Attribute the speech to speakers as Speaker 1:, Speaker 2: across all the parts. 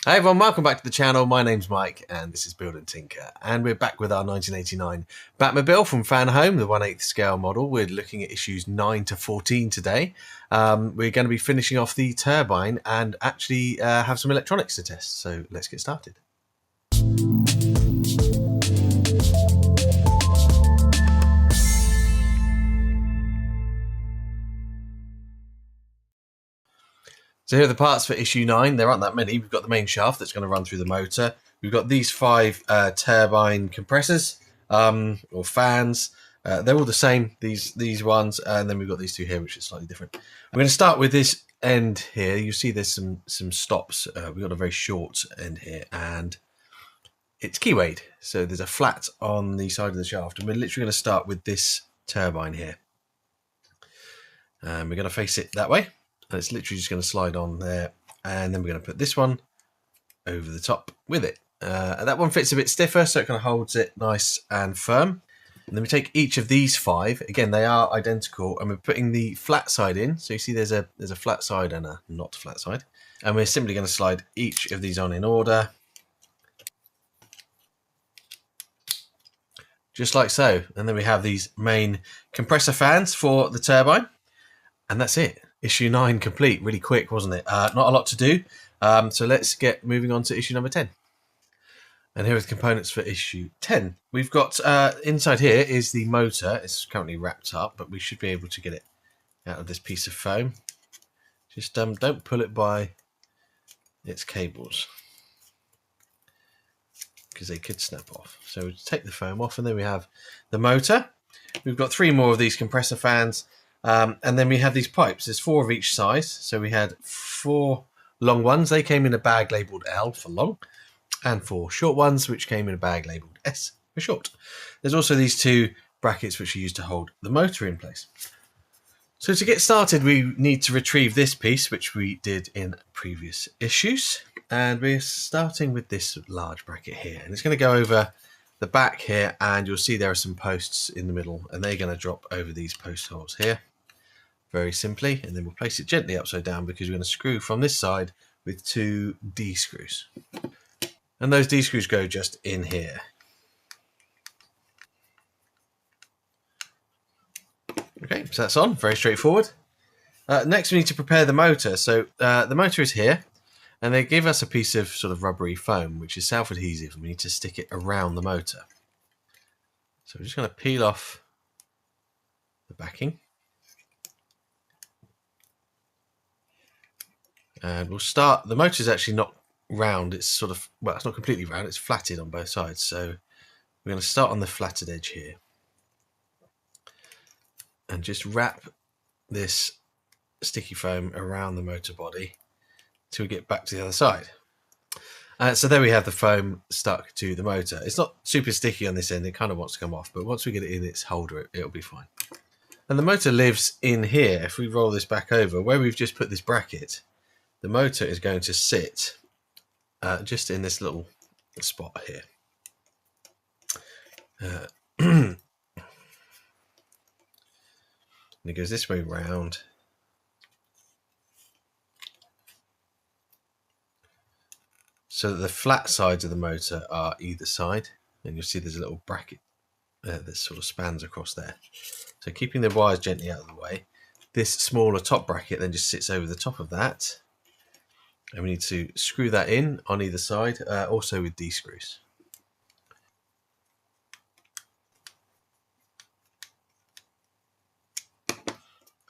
Speaker 1: Hey everyone, welcome back to the channel. My name's Mike and this is Build and Tinker, and we're back with our 1989 Batmobile from Fanhome, the 1/8 scale model. We're looking at issues 9 to 14 today. We're going to be finishing off the turbine and actually have some electronics to test, so let's get started. So here are the parts for issue 9. There aren't that many. We've got the main shaft that's going to run through the motor. We've got these 5 turbine compressors or fans. They're all the same, these ones, and then we've got these two here, which is slightly different. We're going to start with this end here. You see there's some stops. We've got a very short end here, and it's keywayed. So there's a flat on the side of the shaft, and we're literally going to start with this turbine here. And we're going to face it that way. And it's literally just going to slide on there, and then we're going to put this one over the top with it. And that one fits a bit stiffer, so it kind of holds it nice and firm. And then we take each of these 5. Again, they are identical, and we're putting the flat side in. So you see there's a flat side and a not flat side. And we're simply going to slide each of these on in order. Just like so. And then we have these main compressor fans for the turbine. And that's it. Issue 9 complete. Really quick, wasn't it? Not a lot to do. So let's get moving on to issue number 10. And here are the components for issue 10. We've got inside here is the motor. It's currently wrapped up, but we should be able to get it out of this piece of foam. Just don't pull it by its cables, because they could snap off. So we take the foam off, and then we have the motor. We've got 3 more of these compressor fans. And then we have these pipes. There's 4 of each size. So we had 4 long ones. They came in a bag labelled L for long. And 4 short ones, which came in a bag labelled S for short. There's also these 2 brackets which are used to hold the motor in place. So to get started, we need to retrieve this piece, which we did in previous issues. And we're starting with this large bracket here. And it's going to go over the back here, and you'll see there are some posts in the middle, and they're going to drop over these post holes here. Very simply, and then we'll place it gently upside down, because we're going to screw from this side with 2 D screws. And those D screws go just in here. Okay, so that's on, very straightforward. Next we need to prepare the motor. So the motor is here, and they give us a piece of sort of rubbery foam, which is self-adhesive, and we need to stick it around the motor. So we're just going to peel off the backing. And we'll start, the motor is actually not round, it's sort of, well, it's not completely round, it's flatted on both sides. So we're going to start on the flatted edge here. And just wrap this sticky foam around the motor body till we get back to the other side. So there we have the foam stuck to the motor. It's not super sticky on this end, it kind of wants to come off, but once we get it in its holder, it'll be fine. And the motor lives in here. If we roll this back over, where we've just put this bracket, the motor is going to sit just in this little spot here. And it goes this way round. So that the flat sides of the motor are either side. And you'll see there's a little bracket that sort of spans across there. So keeping the wires gently out of the way. This smaller top bracket then just sits over the top of that. And we need to screw that in on either side, also with D screws.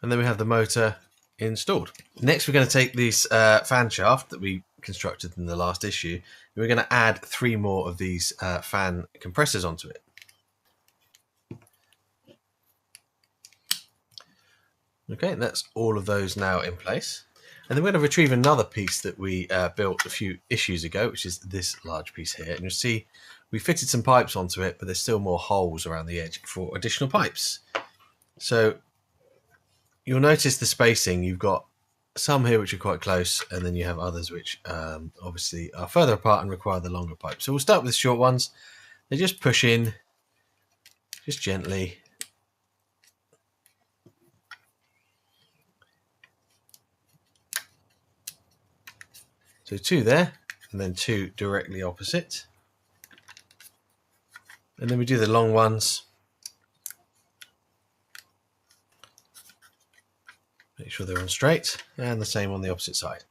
Speaker 1: And then we have the motor installed. Next, we're going to take this fan shaft that we constructed in the last issue, and we're going to add 3 more of these fan compressors onto it. Okay, that's all of those now in place. And then we're going to retrieve another piece that we built a few issues ago, which is this large piece here. And you'll see we fitted some pipes onto it, but there's still more holes around the edge for additional pipes. So you'll notice the spacing. You've got some here which are quite close, and then you have others which obviously are further apart and require the longer pipes. So we'll start with the short ones. They just push in, just gently. So 2 there, and then 2 directly opposite. And then we do the long ones. Make sure they're on straight, and the same on the opposite side.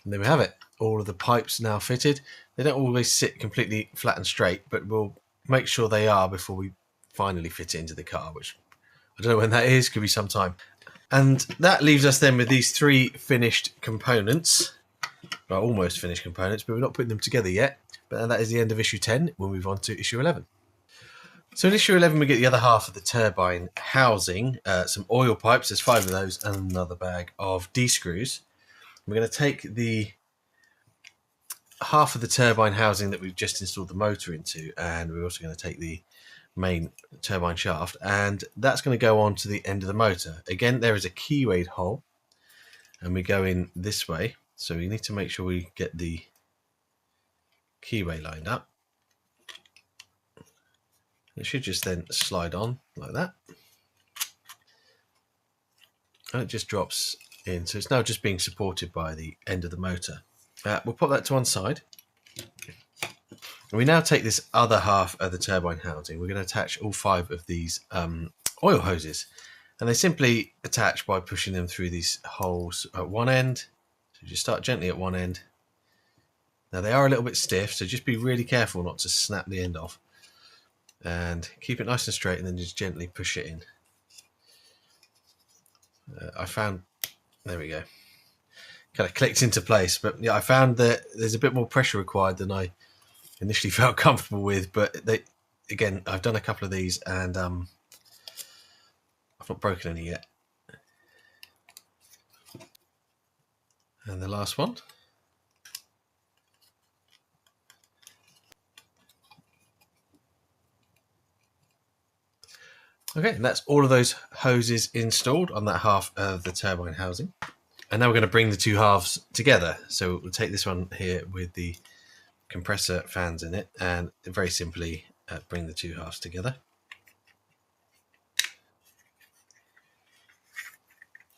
Speaker 1: And there we have it. All of the pipes now fitted. They don't always sit completely flat and straight, but we'll make sure they are before we finally fit it into the car, which I don't know when that is, could be some time. And that leaves us then with these 3 finished components. Well, almost finished components, but we're not putting them together yet. But that is the end of issue 10. We'll move on to issue 11. So in issue 11, we get the other half of the turbine housing, some oil pipes, there's 5 of those, and another bag of D-screws. We're going to take the half of the turbine housing that we've just installed the motor into, and we're also going to take the main turbine shaft, and that's going to go on to the end of the motor. Again, there is a keyway hole, and we go in this way, so we need to make sure we get the keyway lined up. It should just then slide on like that, and it just drops in, so it's now just being supported by the end of the motor. We'll put that to one side. And we now take this other half of the turbine housing. We're going to attach all 5 of these oil hoses, and they simply attach by pushing them through these holes at one end. So just start gently at one end. Now they are a little bit stiff, so just be really careful not to snap the end off, and keep it nice and straight, and then just gently push it in. There we go, kind of clicked into place, but yeah, I found that there's a bit more pressure required than I initially felt comfortable with, but again, I've done a couple of these, and I've not broken any yet. And the last one. Okay, and that's all of those hoses installed on that half of the turbine housing. And now we're going to bring the 2 halves together. So we'll take this one here with the compressor fans in it, and very simply bring the 2 halves together.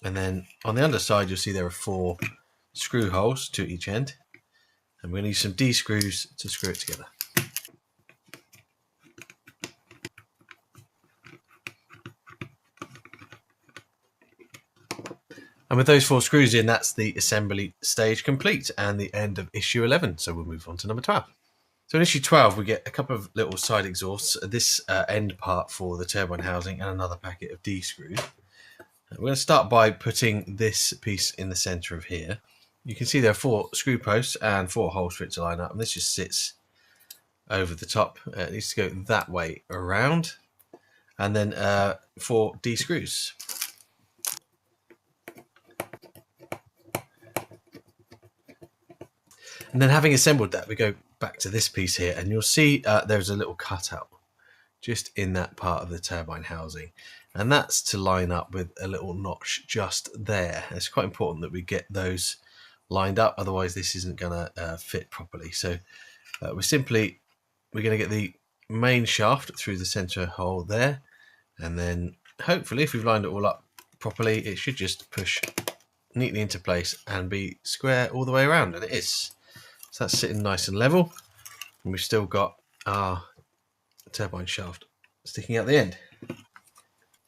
Speaker 1: And then on the underside, you'll see there are 4 screw holes to each end, and we're going to use some D screws to screw it together. And with those 4 screws in, that's the assembly stage complete and the end of issue 11. So we'll move on to number 12. So in issue 12, we get a couple of little side exhausts, this end part for the turbine housing, and another packet of D screws. We're going to start by putting this piece in the center of here. You can see there are 4 screw posts and 4 holes for it to line up, and this just sits over the top. It needs to go that way around, and then 4 D screws. And then having assembled that, we go back to this piece here, and you'll see there's a little cutout just in that part of the turbine housing. And that's to line up with a little notch just there. It's quite important that we get those lined up, otherwise this isn't going to fit properly. So we're going to get the main shaft through the center hole there, and then hopefully if we've lined it all up properly, it should just push neatly into place and be square all the way around, and it is. So that's sitting nice and level, and we've still got our turbine shaft sticking out the end.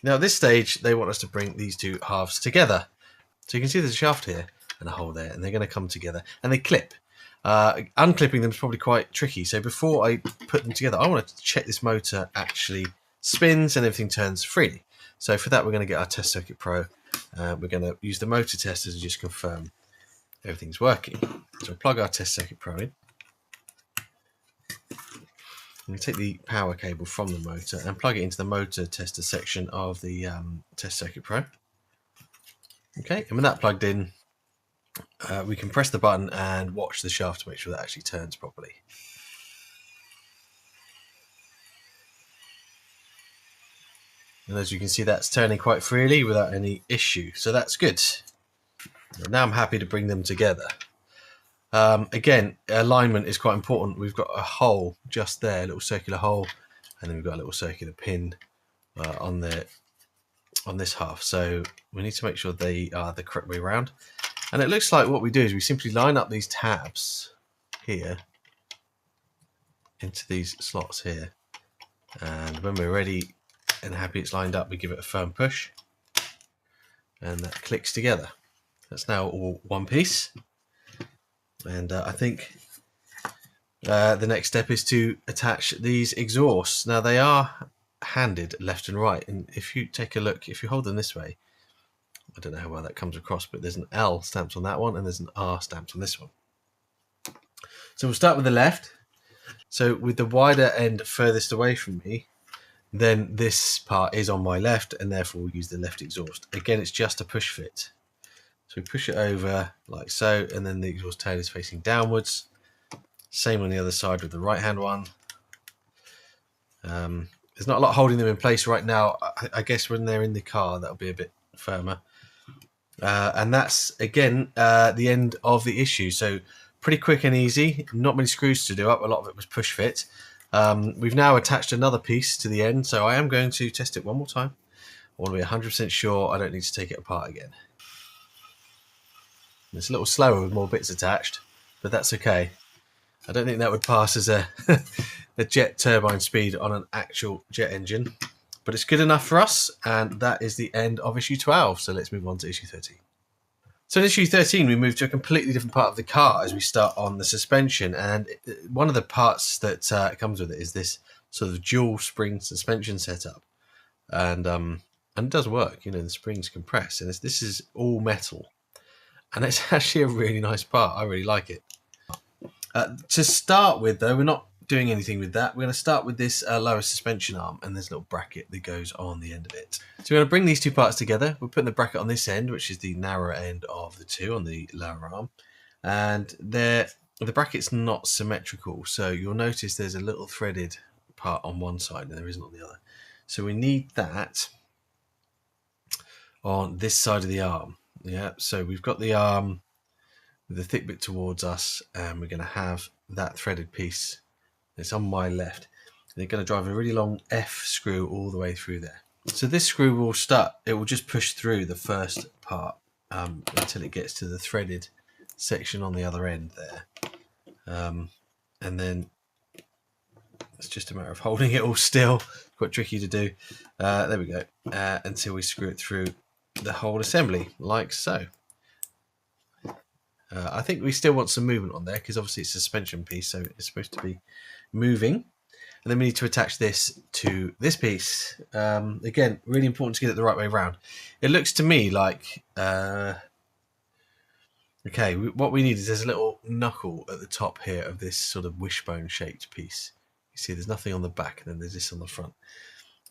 Speaker 1: Now at this stage, they want us to bring these 2 halves together. So you can see there's a shaft here and a hole there, and they're going to come together, and they clip. Unclipping them is probably quite tricky. So before I put them together, I want to check this motor actually spins and everything turns freely. So for that, we're going to get our Test Circuit Pro. We're going to use the motor testers to just confirm everything's working. So we'll plug our Test Circuit Pro in. We take the power cable from the motor and plug it into the motor tester section of the Test Circuit Pro. Okay, and with that plugged in, we can press the button and watch the shaft to make sure that actually turns properly. And as you can see, that's turning quite freely without any issue, so that's good. Now I'm happy to bring them together. Again, alignment is quite important. We've got a hole just there, a little circular hole, and then we've got a little circular pin on this half. So we need to make sure they are the correct way around. And it looks like what we do is we simply line up these tabs here into these slots here. And when we're ready and happy it's lined up, we give it a firm push. And that clicks together. That's now all one piece. And I think the next step is to attach these exhausts. Now they are handed left and right. And if you take a look, if you hold them this way, I don't know how well that comes across, but there's an L stamped on that one and there's an R stamped on this one. So we'll start with the left. So with the wider end furthest away from me, then this part is on my left and therefore we'll use the left exhaust. Again, it's just a push fit. So we push it over like so, and then the exhaust tail is facing downwards. Same on the other side with the right hand one. There's not a lot holding them in place right now. I guess when they're in the car, that'll be a bit firmer. And that's, again, the end of the issue. So pretty quick and easy. Not many screws to do up. A lot of it was push fit. We've now attached another piece to the end. So I am going to test it one more time. I want to be 100% sure I don't need to take it apart again. It's a little slower with more bits attached, but that's okay. I don't think that would pass as a, a jet turbine speed on an actual jet engine, but it's good enough for us, and that is the end of issue 12. So let's move on to issue 13. So in issue 13, we move to a completely different part of the car as we start on the suspension, and one of the parts that comes with it is this sort of dual spring suspension setup, and it does work. You know, the springs compress, and this is all metal, and it's actually a really nice part. I really like it. To start with, though, we're not doing anything with that. We're going to start with this lower suspension arm, and there's a little bracket that goes on the end of it. So we're going to bring these two parts together. We're putting the bracket on this end, which is the narrower end of the two on the lower arm, and the bracket's not symmetrical, so you'll notice there's a little threaded part on one side and there isn't on the other. So we need that on this side of the arm. Yeah, so we've got the arm with the thick bit towards us, and we're going to have that threaded piece. It's on my left. And you're going to drive a really long F screw all the way through there. So this screw will start, it will just push through the first part until it gets to the threaded section on the other end there. And then it's just a matter of holding it all still. Quite tricky to do. There we go. Until we screw it through the whole assembly, like so. I think we still want some movement on there because obviously it's a suspension piece, so it's supposed to be moving. And then we need to attach this to this piece. Again, really important to get it the right way around. It looks to me like, okay, what we need is there's a little knuckle at the top here of this sort of wishbone shaped piece. You see there's nothing on the back and then there's this on the front.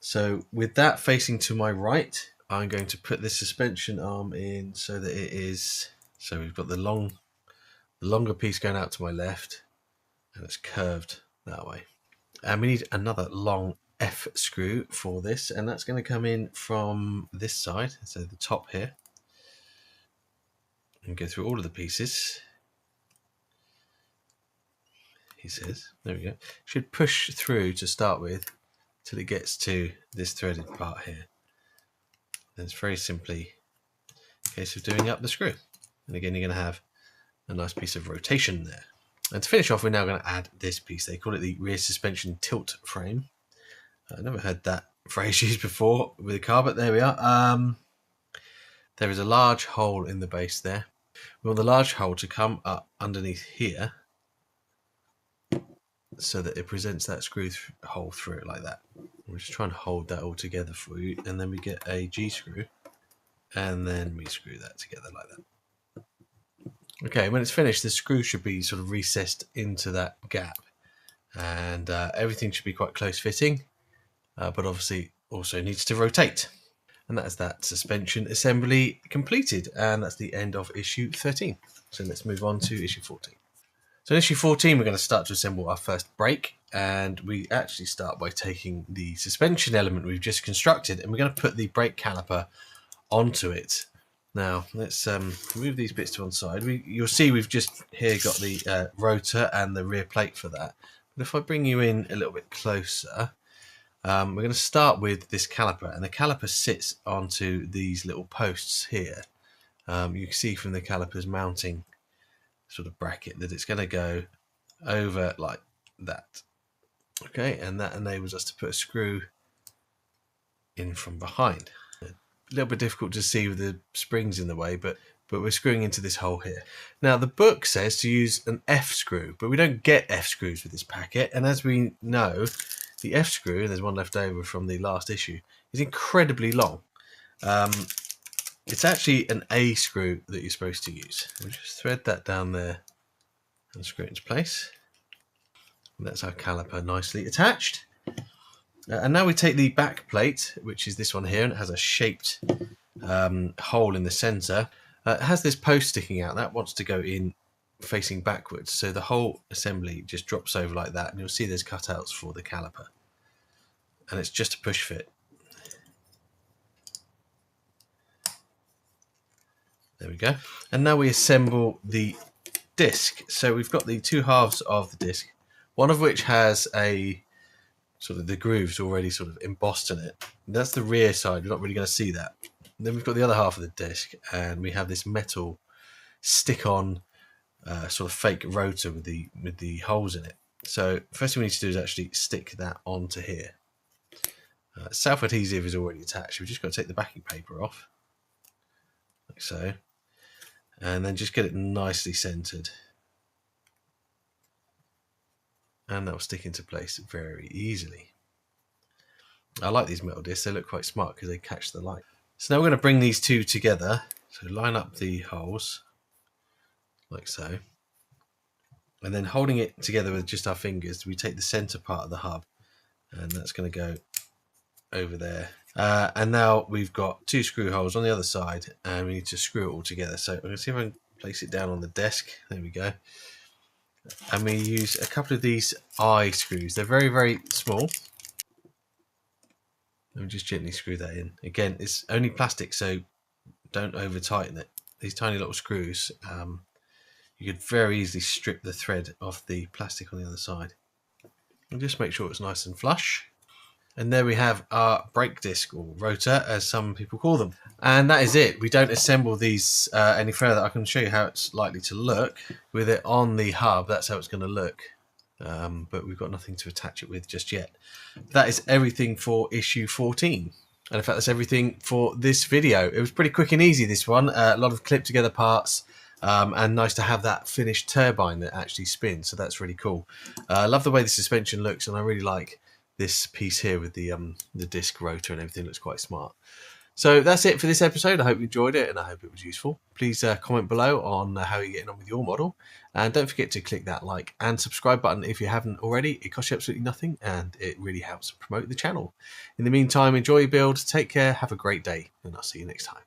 Speaker 1: So with that facing to my right, I'm going to put this suspension arm in so that it is... So we've got the longer piece going out to my left, and it's curved that way. And we need another long F screw for this, and that's going to come in from this side, so the top here, and go through all of the pieces. He says, there we go. Should push through to start with till it gets to this threaded part here. And it's very simply a case of doing up the screw. And again, you're going to have a nice piece of rotation there. And to finish off, we're now going to add this piece. They call it the rear suspension tilt frame. I've never heard that phrase used before with a car, but there we are. There is a large hole in the base there. We want the large hole to come up underneath here so that it presents that screw hole through it like that. We're just trying to hold that all together for you, and then we get a G screw, and then we screw that together like that. Okay, when it's finished, the screw should be sort of recessed into that gap, and everything should be quite close fitting, but obviously also needs to rotate. And that is that suspension assembly completed, and that's the end of issue 13. So let's move on to issue 14. So in issue 14, we're going to start to assemble our first brake, and we actually start by taking the suspension element we've just constructed, and we're going to put the brake caliper onto it. Now, let's move these bits to one side. You'll see we've just here got the rotor and the rear plate for that. But if I bring you in a little bit closer, we're going to start with this caliper. And the caliper sits onto these little posts here. You can see from the caliper's mounting sort of bracket that it's going to go over like that. Okay, and that enables us to put a screw in from behind. A little bit difficult to see with the springs in the way, but we're screwing into this hole here. Now the book says to use an F screw, but we don't get F screws with this packet, and as we know, the F screw, and there's one left over from the last issue, is incredibly long. It's actually an A screw that you're supposed to use. We'll just thread that down there and screw it into place. And that's our caliper nicely attached. And now we take the back plate, which is this one here, and it has a shaped hole in the center. It has this post sticking out that wants to go in facing backwards, so the whole assembly just drops over like that, and you'll see there's cutouts for the caliper, and it's just a push fit. There we go. And now we assemble the disc. So we've got the two halves of the disc, one of which has a sort of the grooves already sort of embossed in it. That's the rear side. We're not really going to see that. And then we've got the other half of the disc, and we have this metal stick-on sort of fake rotor with the holes in it. So first thing we need to do is actually stick that onto here. Self-adhesive is already attached. We've just got to take the backing paper off, like so, and then just get it nicely centered. And that will stick into place very easily. I like these metal discs. They look quite smart because they catch the light. So now we're going to bring these two together. So line up the holes like so. And then holding it together with just our fingers, we take the center part of the hub, and that's going to go over there. And now we've got two screw holes on the other side, and we need to screw it all together. So I'm going to see if I can place it down on the desk. There we go. And we use a couple of these eye screws. They're very, very small. And we just gently screw that in. Again, it's only plastic, so don't over tighten it. These tiny little screws, you could very easily strip the thread off the plastic on the other side. And just make sure it's nice and flush. And there we have our brake disc, or rotor as some people call them. And that is it. We don't assemble these any further. I can show you how it's likely to look. With it on the hub, that's how it's going to look. But we've got nothing to attach it with just yet. That is everything for issue 14. And in fact, that's everything for this video. It was pretty quick and easy, this one. A lot of clipped together parts. And nice to have that finished turbine that actually spins. So that's really cool. I love the way the suspension looks, and I really like this piece here with the disc rotor and everything. Looks quite smart. So that's it for this episode. I hope you enjoyed it, and I hope it was useful. Please comment below on how you're getting on with your model, and don't forget to click that like and subscribe button if you haven't already. It costs you absolutely nothing, and it really helps promote the channel. In the meantime, enjoy your build, take care, have a great day, and I'll see you next time.